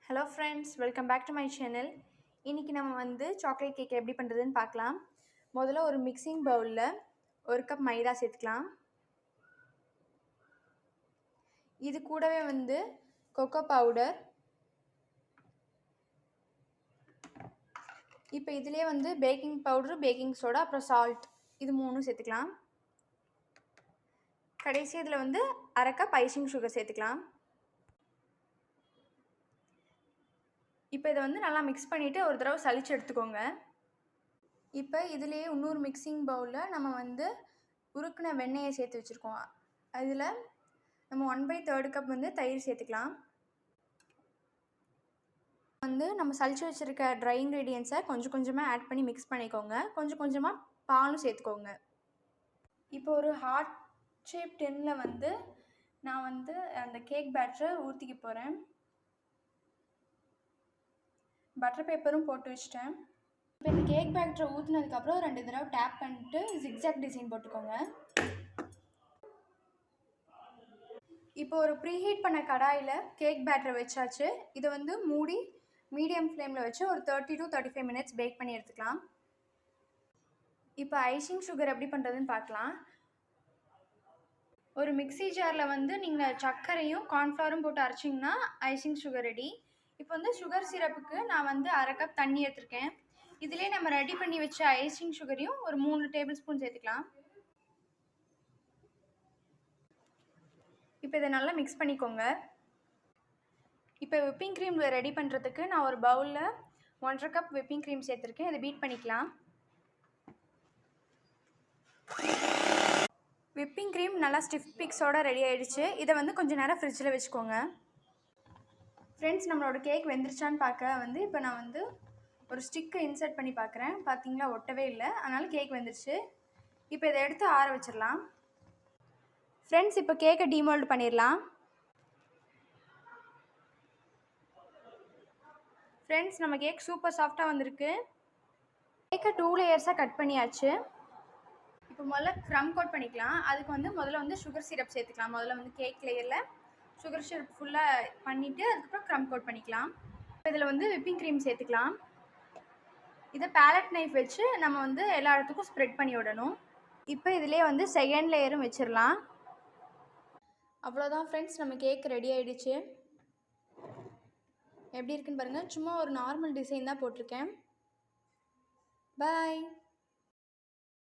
Hello friends, welcome back to my channel. இன்றைக்கி நம்ம வந்து சாக்லேட் கேக் எப்படி பண்ணுறதுன்னு பார்க்கலாம். முதல்ல ஒரு மிக்சிங் பவுலில் 1 கப் மைதா சேர்த்துக்கலாம். இது கூடவே வந்து கொக்கோ பவுடர், இப்போ இதிலே வந்து பேக்கிங் பவுடர், பேக்கிங் சோடா, அப்புறம் சால்ட், இது 3 சேர்த்துக்கலாம். கடைசி இதில் வந்து 1/2 கப் ஐசிங் சுகர் சேர்த்துக்கலாம். இப்போ இதை வந்து நல்லா மிக்ஸ் பண்ணிவிட்டு ஒரு தடவை சலிச்சு எடுத்துக்கோங்க. இப்போ இதிலேயே இன்னொரு மிக்சிங் பவுலில் நம்ம வந்து உருக்கின வெண்ணெயை சேர்த்து வச்சுருக்கோம். அதில் நம்ம 1/3 கப் வந்து தயிர் சேர்த்துக்கலாம். வந்து நம்ம சலிச்சு வச்சுருக்க ட்ரை இன்க்ரீடியன்ஸை கொஞ்சம் கொஞ்சமாக ஆட் பண்ணி மிக்ஸ் பண்ணிக்கோங்க. கொஞ்சம் கொஞ்சமாக பாலும் சேர்த்துக்கோங்க. இப்போ ஒரு ஹார்ட் ஷேப் டின்னில் வந்து நான் வந்து அந்த கேக் பேட்டரை ஊற்றிக்க போகிறேன். பட்டர் பேப்பரும் போட்டு வச்சிட்டேன். இப்போ இந்த கேக் பேட்டரை ஊற்றினதுக்கப்புறம் 2 தடவை டேப் பண்ணிட்டு ஜிக்ஸாக் டிசைன் போட்டுக்கோங்க. இப்போ ஒரு ப்ரீஹீட் பண்ண கடாயில் கேக் பேட்டரை வச்சாச்சு. இதை வந்து மூடி மீடியம் ஃப்ளேமில் வச்சு ஒரு 30 to 35 மினிட்ஸ் பேக் பண்ணி எடுத்துக்கலாம். இப்போ ஐசிங் சுகர் எப்படி பண்ணுறதுன்னு பார்க்கலாம். ஒரு மிக்ஸி ஜாரில் வந்து நீங்கள் சர்க்கரையும் கார்ன்ஃப்ளவரும் போட்டு அரைச்சிங்கன்னா ஐசிங் சுகர் ரெடி. இப்போ வந்து சுகர் சிரப்புக்கு நான் வந்து 1/2 கப் தண்ணி எடுத்துருக்கேன். இதிலே நம்ம ரெடி பண்ணி வச்ச ஐசிங் சுகரையும் ஒரு 3 டேபிள் ஸ்பூன் சேர்த்துக்கலாம். இப்போ இதை நல்லா மிக்ஸ் பண்ணிக்கோங்க. இப்போ விப்பிங் க்ரீம் ரெடி பண்ணுறதுக்கு நான் ஒரு பவுலில் 1/2 கப் விப்பிங் க்ரீம் சேர்த்துருக்கேன். இதை பீட் பண்ணிக்கலாம். விப்பிங் க்ரீம் நல்லா ஸ்டிஃப் பிக்ஸோடு ரெடி ஆகிடுச்சு. இதை வந்து கொஞ்சம் நேரம் ஃப்ரிட்ஜில் வச்சுக்கோங்க. ஃப்ரெண்ட்ஸ், நம்மளோட கேக் வெந்துருச்சான்னு பார்க்க வந்து இப்போ நான் வந்து ஒரு ஸ்டிக்கை இன்சர்ட் பண்ணி பார்க்குறேன். பார்த்தீங்களா, ஒட்டவே இல்லை. அதனால் கேக் வெந்துருச்சு. இப்போ இதை எடுத்து ஆற வச்சிடலாம். ஃப்ரெண்ட்ஸ், இப்போ கேக்கை டீமோல்டு பண்ணிடலாம். ஃப்ரெண்ட்ஸ், நம்ம கேக் சூப்பர் சாஃப்டாக வந்திருக்கு. கேக்கை 2 லேயர்ஸாக கட் பண்ணியாச்சு. இப்போ முதல்ல க்ரம் கோட் பண்ணிக்கலாம். அதுக்கு வந்து முதல்ல வந்து சுகர் சிரப் சேர்த்துக்கலாம். முதல்ல வந்து கேக் லேயரில் சுகர் சிரப் ஃபுல்லாக பண்ணிவிட்டு அதுக்கப்புறம் க்ரம் கோட் பண்ணிக்கலாம். இதில் வந்து விப்பிங் க்ரீம் சேர்த்துக்கலாம். இதை பேலட் நைஃப் வச்சு நம்ம வந்து எல்லா இடத்துக்கும் ஸ்ப்ரெட் பண்ணி விடணும். இப்போ இதிலே வந்து செகண்ட் லேயரும் வச்சிடலாம். அவ்வளோதான் ஃப்ரெண்ட்ஸ், நம்ம கேக் ரெடி ஆகிடுச்சு. எப்படி இருக்குன்னு பாருங்கள். சும்மா ஒரு நார்மல் டிசைன் தான் போட்டிருக்கேன். பாய்.